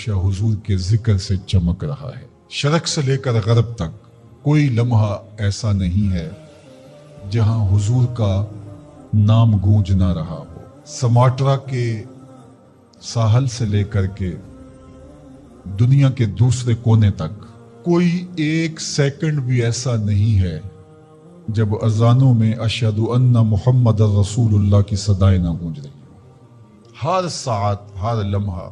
ہمیشہ حضور کے ذکر سے چمک رہا ہے۔ شرق سے لے کر غرب تک کوئی لمحہ ایسا نہیں ہے جہاں حضور کا نام گونج نہ رہا ہو۔ سماٹرا کے ساحل سے لے کر کے دنیا کے دوسرے کونے تک کوئی ایک سیکنڈ بھی ایسا نہیں ہے جب اذانوں میں اشہد ان محمد رسول اللہ کی صدائیں نہ گونج رہی ہوں۔ ہر ساعت، ہر لمحہ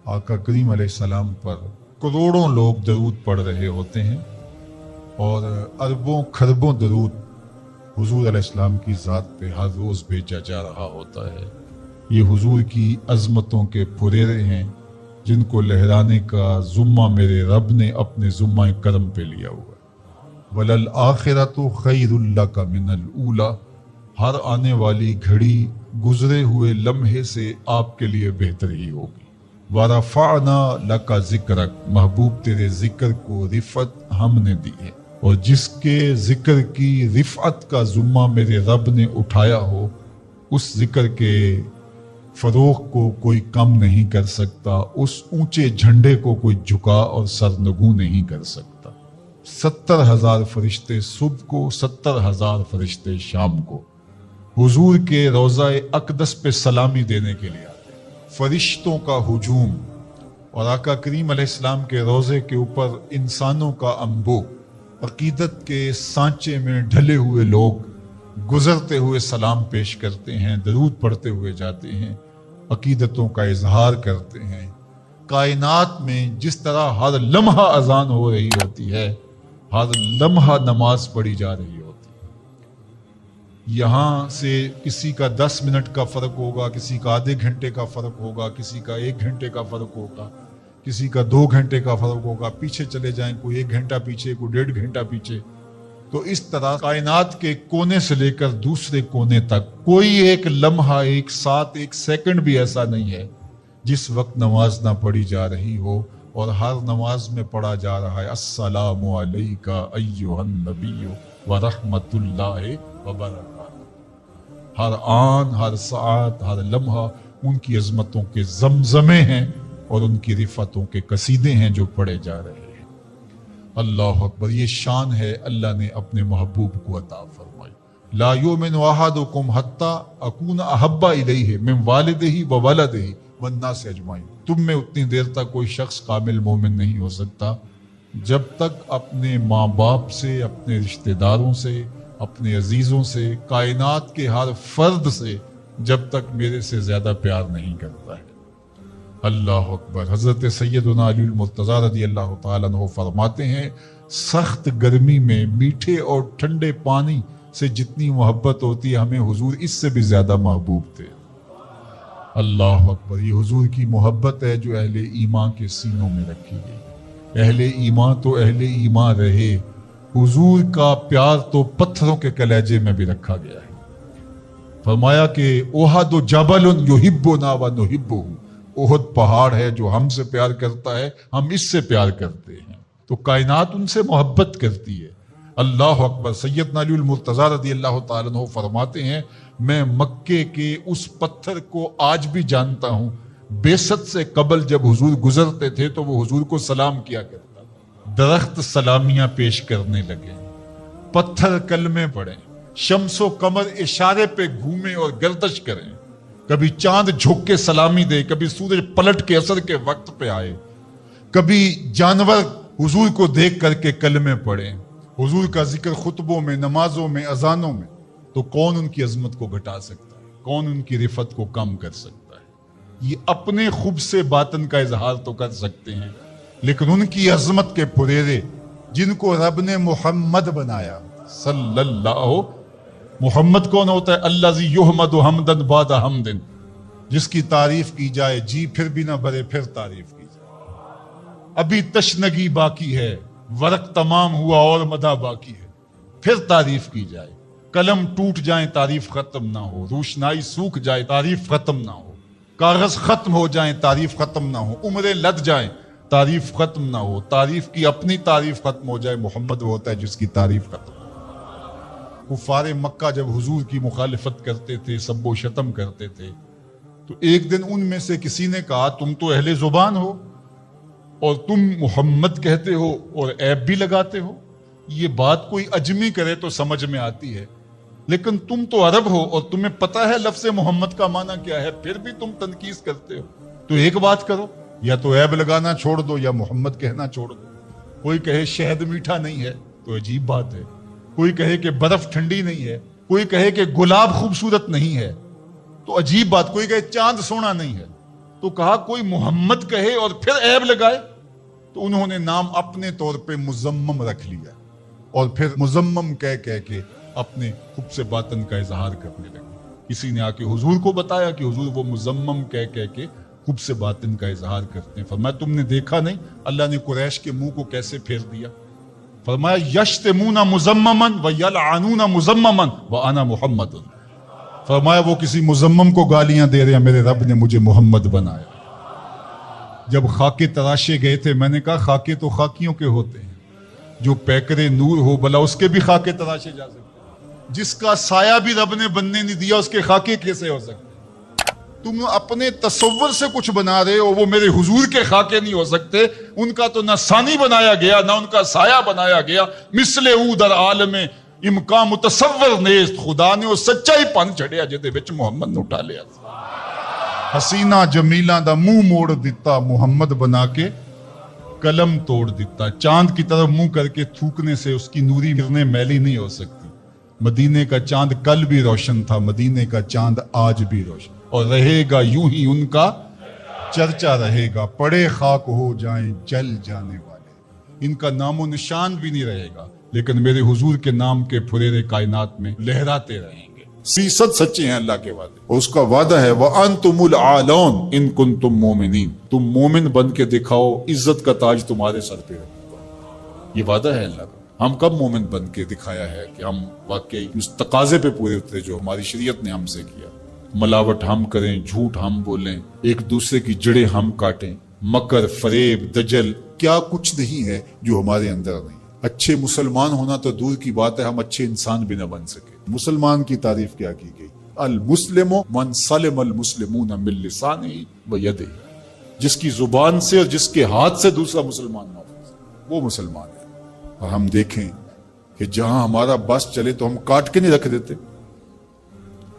آقا کریم علیہ السلام پر کروڑوں لوگ درود پڑھ رہے ہوتے ہیں اور اربوں کھربوں درود حضور علیہ السلام کی ذات پہ ہر روز بھیجا جا رہا ہوتا ہے۔ یہ حضور کی عظمتوں کے پھریرے ہیں جن کو لہرانے کا ذمہ میرے رب نے اپنے ذمہ کرم پہ لیا ہوا ہے۔ وَلَلْآخِرَةُ خَيْرٌ لَكَ مِنَ الْأُولَى، ہر آنے والی گھڑی گزرے ہوئے لمحے سے آپ کے لیے بہتر ہی ہوگی۔ وَرَفَعْنَا لَكَ ذِكْرَكَ، محبوب تیرے ذکر کو رفعت ہم نے دی ہے، اور جس کے ذکر کی رفعت کا ذمہ میرے رب نے اٹھایا ہو اس ذکر کے فروغ کو کوئی کم نہیں کر سکتا، اس اونچے جھنڈے کو کوئی جھکا اور سرنگوں نہیں کر سکتا۔ 70,000 فرشتے صبح کو، 70,000 فرشتے شام کو حضور کے روضہ اقدس پہ سلامی دینے کے لیے آتے ہیں۔ فرشتوں کا ہجوم اور آقا کریم علیہ السلام کے روضے کے اوپر انسانوں کا انبوہ، عقیدت کے سانچے میں ڈھلے ہوئے لوگ گزرتے ہوئے سلام پیش کرتے ہیں، درود پڑھتے ہوئے جاتے ہیں، عقیدتوں کا اظہار کرتے ہیں۔ کائنات میں جس طرح ہر لمحہ اذان ہو رہی ہوتی ہے، ہر لمحہ نماز پڑھی جا رہی ہوتی ہے۔ یہاں سے کسی کا 10 منٹ کا فرق ہوگا، کسی کا آدھے گھنٹے کا فرق ہوگا، کسی کا 1 گھنٹے کا فرق ہوگا، کسی کا 2 گھنٹے کا فرق ہوگا، پیچھے چلے جائیں کوئی 1 گھنٹہ پیچھے، کوئی 1.5 گھنٹہ پیچھے۔ تو اس طرح کائنات کے کونے سے لے کر دوسرے کونے تک کوئی ایک لمحہ، ایک ساتھ، ایک سیکنڈ بھی ایسا نہیں ہے جس وقت نماز نہ پڑھی جا رہی ہو، اور ہر نماز میں پڑھا جا رہا ہے السلام علیکہ ایھا النبی ورحمۃ اللہ وبرکاتہ۔ ہر آن، ہر ساعت، ہر لمحہ ان کی عظمتوں کے زمزمے ہیں اور ان کی رفعتوں کے قصیدے ہیں جو پڑھے جا رہے ہیں۔ اللہ اکبر، یہ شان ہے اللہ نے اپنے محبوب کو عطا فرمائی۔ لا یؤمن احدکم حتی اکون احب الیہ من والدہ وولدہ والناس اجمعین، تم میں اتنی دیر تک کوئی شخص کامل مومن نہیں ہو سکتا جب تک اپنے ماں باپ سے، اپنے رشتہ داروں سے، اپنے عزیزوں سے، کائنات کے ہر فرد سے جب تک میرے سے زیادہ پیار نہیں کرتا ہے۔ اللہ اکبر۔ حضرت سیدنا علی المرتضیٰ رضی اللہ تعالیٰ عنہ فرماتے ہیں، سخت گرمی میں میٹھے اور ٹھنڈے پانی سے جتنی محبت ہوتی ہے ہمیں حضور اس سے بھی زیادہ محبوب تھے۔ اللہ اکبر۔ یہ حضور کی محبت ہے جو اہل ایمان کے سینوں میں رکھی گئی۔ اہل ایمان تو اہل ایمان رہے، حضور کا پیار تو پتھروں کے کلیجے میں بھی رکھا گیا ہے۔ فرمایا کہ احد جبل یحبنا ونحبہ، احد پہاڑ ہے جو ہم سے پیار کرتا ہے، ہم اس سے پیار کرتے ہیں، تو کائنات ان سے محبت کرتی ہے۔ اللہ اکبر۔ سیدنا علی المرتضیٰ رضی اللہ تعالیٰ عنہ فرماتے ہیں، میں مکے کے اس پتھر کو آج بھی جانتا ہوں، بعثت سے قبل جب حضور گزرتے تھے تو وہ حضور کو سلام کیا کرتا تھا۔ درخت سلامیاں پیش کرنے لگے، پتھر کلمے پڑھیں، شمس و قمر اشارے پہ گھومیں اور گردش کریں، کبھی چاند جھک کے سلامی دے، کبھی سورج پلٹ کے اثر کے وقت پہ آئے، کبھی جانور حضور کو دیکھ کر کے کلمے پڑھیں، حضور کا ذکر خطبوں میں، نمازوں میں، اذانوں میں، تو کون ان کی عظمت کو گھٹا سکتا ہے؟ کون ان کی رفعت کو کم کر سکتا ہے؟ یہ اپنے خوب سے باطن کا اظہار تو کر سکتے ہیں، لیکن ان کی عظمت کے پھریرے جن کو رب نے محمد بنایا صلی اللہ، محمد کون ہوتا ہے؟ الذی یحمد حمدا بعد حمد، جس کی تعریف کی جائے جی پھر بھی نہ بھرے، پھر تعریف کی جائے۔ ابھی تشنگی باقی ہے، ورق تمام ہوا اور مدح باقی ہے، پھر تعریف کی جائے۔ قلم ٹوٹ جائیں تعریف ختم نہ ہو، روشنائی سوکھ جائے تعریف ختم نہ ہو، کاغذ ختم ہو جائیں تعریف ختم نہ ہو، عمریں لد جائیں تعریف ختم نہ ہو، تعریف کی اپنی تعریف ختم ہو جائے، محمد وہ ہوتا ہے جس کی تعریف ختم ہو۔ کفار مکہ جب حضور کی مخالفت کرتے تھے، سب و شتم کرتے تھے، تو ایک دن ان میں سے کسی نے کہا تم تو اہل زبان ہو، اور تم محمد کہتے ہو اور عیب بھی لگاتے ہو. یہ بات کوئی اجمی کرے تو سمجھ میں آتی ہے، لیکن تم تو عرب ہو اور تمہیں پتا ہے لفظ محمد کا معنی کیا ہے، پھر بھی تم تنقید کرتے ہو. تو ایک بات کرو، یا تو عیب لگانا چھوڑ دو یا محمد کہنا چھوڑ دو. کوئی کہے شہد میٹھا نہیں ہے تو عجیب بات ہے، کوئی کہے کہ برف ٹھنڈی نہیں ہے، کوئی کہے کہ گلاب خوبصورت نہیں ہے تو عجیب بات، کوئی کہے چاند سونا نہیں ہے. تو کہا کوئی محمد کہے اور پھر عیب لگائے، تو انہوں نے نام اپنے طور پہ مزمم رکھ لیا اور پھر مزمم کہہ کے اپنے خب سے باطن کا اظہار کرنے لگے. کسی نے آ کے حضور کو بتایا کہ حضور وہ مزمم کہہ کے خب سے باطن کا اظہار کرتے ہیں. فرمایا تم نے دیکھا نہیں اللہ نے قریش کے منہ کو کیسے پھیر دیا؟ فرمایا یشتمون مزمما ویلعنون مزمما وانا محمد. فرمایا وہ کسی مزمم کو گالیاں دے رہے ہیں، میرے رب نے مجھے محمد بنایا. جب خاکے تراشے گئے تھے میں نے کہا خاکے تو خاکیوں کے ہوتے ہیں، جو پیکرے نور ہو بلا اس کے بھی خاکے تراشے جا سکتے ہیں. جس کا سایہ بھی رب نے بننے نہیں دیا اس کے خاکے کیسے ہو سکتے؟ تم اپنے تصور سے کچھ بنا رہے ہو، وہ میرے حضور کے خاکے نہیں ہو سکتے. ان کا تو نہ ثانی بنایا گیا نہ ان کا سایہ بنایا گیا. مثل او در عالم امکان متصور نیست، خدا نے وہ سچائی پن چڑھیا جدے وچ محمد نو اٹھا لیا. حسینہ جمیلہ دا منہ موڑ دیتا محمد بنا کے قلم توڑ دیتا. چاند کی طرف منہ کر کے تھوکنے سے اس کی نوری کرنے میلی نہیں ہو سکتی. مدینے کا چاند کل بھی روشن تھا، مدینے کا چاند آج بھی روشن اور رہے گا یوں ہی ان کا چرچا رہے گا. پڑے خاک ہو جائیں جل جانے والے، ان کا نام و نشان بھی نہیں رہے گا، لیکن میرے حضور کے نام کے پھریرے کائنات میں لہراتے رہیں گے. فیصد سچے ہیں اللہ کے وعدے، اور اس کا وعدہ ہے وَأَنْتُمُ الْعَالَوْنَ إِن كُنْتُم مُؤْمِنِينَ. تم مومن بن کے دکھاؤ، عزت کا تاج تمہارے سر پہ رکھوں گا. یہ وعدہ ہے اللہ کا. ہم کب مومن بن کے دکھایا ہے کہ ہم واقعی اس تقاضے پہ پورے اترے جو ہماری شریعت نے ہم سے کیا؟ ملاوٹ ہم کریں، جھوٹ ہم بولیں، ایک دوسرے کی جڑیں ہم کاٹیں، مکر فریب دجل کیا کچھ نہیں ہے جو ہمارے اندر نہیں. اچھے مسلمان ہونا تو دور کی بات ہے، ہم اچھے انسان بھی نہ بن سکے. مسلمان کی تعریف کیا کی گئی؟ المسلم من سلم المسلمون من لسانہ و یدہ. جس کی زبان سے اور جس کے ہاتھ سے دوسرا مسلمان محفوظ ہے وہ مسلمان ہے. اور ہم دیکھیں کہ جہاں ہمارا بس چلے تو ہم کاٹ کے نہیں رکھ دیتے.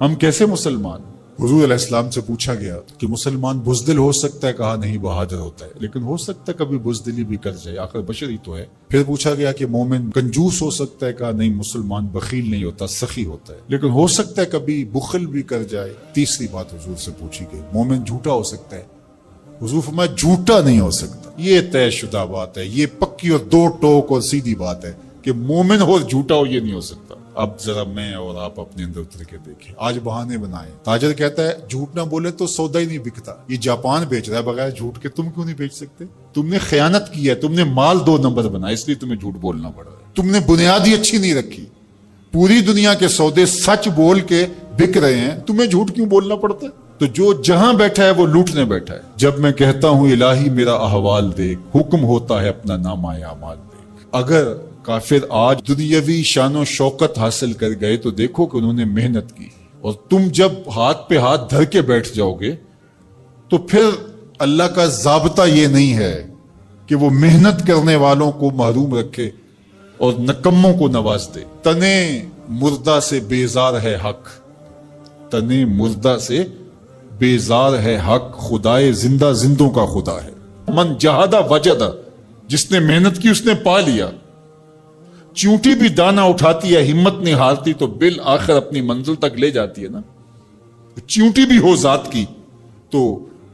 ہم کیسے مسلمان؟ حضور علیہ السلام سے پوچھا گیا کہ مسلمان بزدل ہو سکتا ہے؟ کہا نہیں، بہادر ہوتا ہے، لیکن ہو سکتا ہے کبھی بزدلی بھی کر جائے، آخر بشر ہی تو ہے. پھر پوچھا گیا کہ مومن کنجوس ہو سکتا ہے؟ کہا نہیں، مسلمان بخیل نہیں ہوتا، سخی ہوتا ہے، لیکن ہو سکتا ہے کبھی بخل بھی کر جائے. تیسری بات حضور سے پوچھی گئی، مومن جھوٹا ہو سکتا ہے؟ حضور فرمایا جھوٹا نہیں ہو سکتا. یہ طے شدہ بات ہے، یہ پکی اور دو ٹوک اور سیدھی بات ہے کہ مومن ہو اور جھوٹا ہو یہ نہیں ہو سکتا. اب ذرا میں اور آپ اپنے اندر اتر کے دیکھیں. آج بہانے بنائے. تاجر کہتا ہے جھوٹ نہ بولے تو سودا ہی نہیں بکتا. یہ جاپان بیچ رہا ہے بغیر جھوٹ کے، تم کیوں نہیں بیچ سکتے؟ تم نے خیانت کی ہے، تم نے مال 2 نمبر بنایا، اس لیے تمہیں جھوٹ بولنا پڑ رہا ہے. تم نے بنیادی اچھی نہیں رکھی. پوری دنیا کے سودے سچ بول کے بک رہے ہیں، تمہیں جھوٹ کیوں بولنا پڑتا ہے؟ تو جو جہاں بیٹھا ہے وہ لوٹنے بیٹھا ہے. جب میں کہتا ہوں الہی میرا احوال دیکھ، حکم ہوتا ہے اپنا نامہ اعمال دیکھ. اگر کافر آج دنیاوی شان و شوکت حاصل کر گئے تو دیکھو کہ انہوں نے محنت کی، اور تم جب ہاتھ پہ ہاتھ دھر کے بیٹھ جاؤ گے تو پھر اللہ کا ضابطہ یہ نہیں ہے کہ وہ محنت کرنے والوں کو محروم رکھے اور نکموں کو نواز دے. تنے مردہ سے بیزار ہے حق، تنے مردہ سے بیزار ہے حق، خدائے زندہ زندوں کا خدا ہے. من جہادہ وجدہ، جس نے محنت کی اس نے پا لیا. چونٹی بھی دانہ اٹھاتی ہے، ہمت نہیں ہارتی تو بالآخر اپنی منزل تک لے جاتی ہے نا. چونٹی بھی ہو ذات کی تو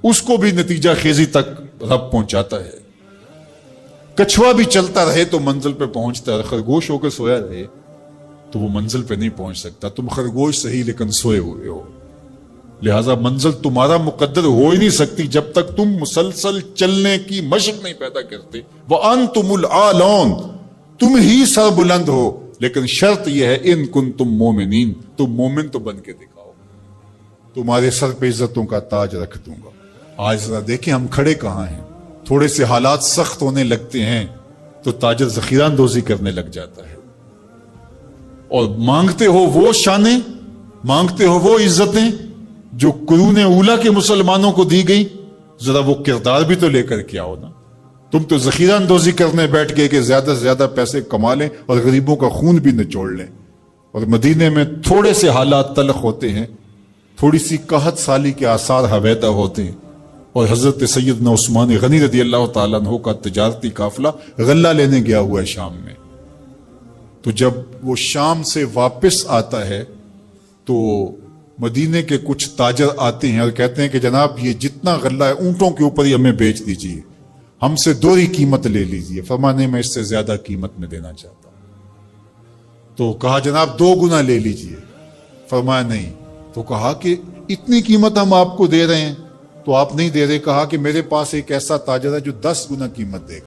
اس کو بھی نتیجہ خیزی تک رب پہنچاتا ہے. کچھوا بھی چلتا رہے تو منزل پہ پہنچتا ہے. خرگوش ہو کے سویا رہے تو وہ منزل پہ نہیں پہنچ سکتا. تم خرگوش صحیح لیکن سوئے ہوئے ہو، لہٰذا منزل تمہارا مقدر ہو ہی نہیں سکتی جب تک تم مسلسل چلنے کی مشق نہیں پیدا کرتے. وَأَنْتُمُ الْعَالَوْنَ، تم ہی سر بلند ہو، لیکن شرط یہ ہے ان کنتم مومنین، تم مومن تو بن کے دکھاؤ، تمہارے سر پہ عزتوں کا تاج رکھ دوں گا. آج ذرا دیکھیں ہم کھڑے کہاں ہیں. تھوڑے سے حالات سخت ہونے لگتے ہیں تو تاجر ذخیرہ اندوزی کرنے لگ جاتا ہے، اور مانگتے ہو وہ شانیں، مانگتے ہو وہ عزتیں جو قرون اولیٰ کے مسلمانوں کو دی گئی. ذرا وہ کردار بھی تو لے کر کے آؤ نا. تم تو ذخیرہ اندوزی کرنے بیٹھ گئے کہ زیادہ سے زیادہ پیسے کما لیں اور غریبوں کا خون بھی نچوڑ لیں. اور مدینے میں تھوڑے سے حالات تلخ ہوتے ہیں, تھوڑی سی قحط سالی کے آثار حویدہ ہوتے ہیں, اور حضرت سیدنا عثمان غنی رضی اللہ تعالیٰ عنہ کا تجارتی قافلہ غلہ لینے گیا ہوا ہے شام میں. تو جب وہ شام سے واپس آتا ہے تو مدینے کے کچھ تاجر آتے ہیں اور کہتے ہیں کہ جناب یہ جتنا غلہ ہے اونٹوں کے اوپر ہی ہمیں بیچ دیجیے, ہم سے دوہری قیمت لے لیجیے. فرمانے میں اس سے زیادہ قیمت میں دینا چاہتا ہوں. تو کہا جناب 2 گنا لے لیجیے. فرمایا نہیں. تو کہا کہ اتنی قیمت ہم آپ کو دے رہے ہیں تو آپ نہیں دے رہے. کہا کہ میرے پاس ایک ایسا تاجر ہے جو 10 گنا قیمت دے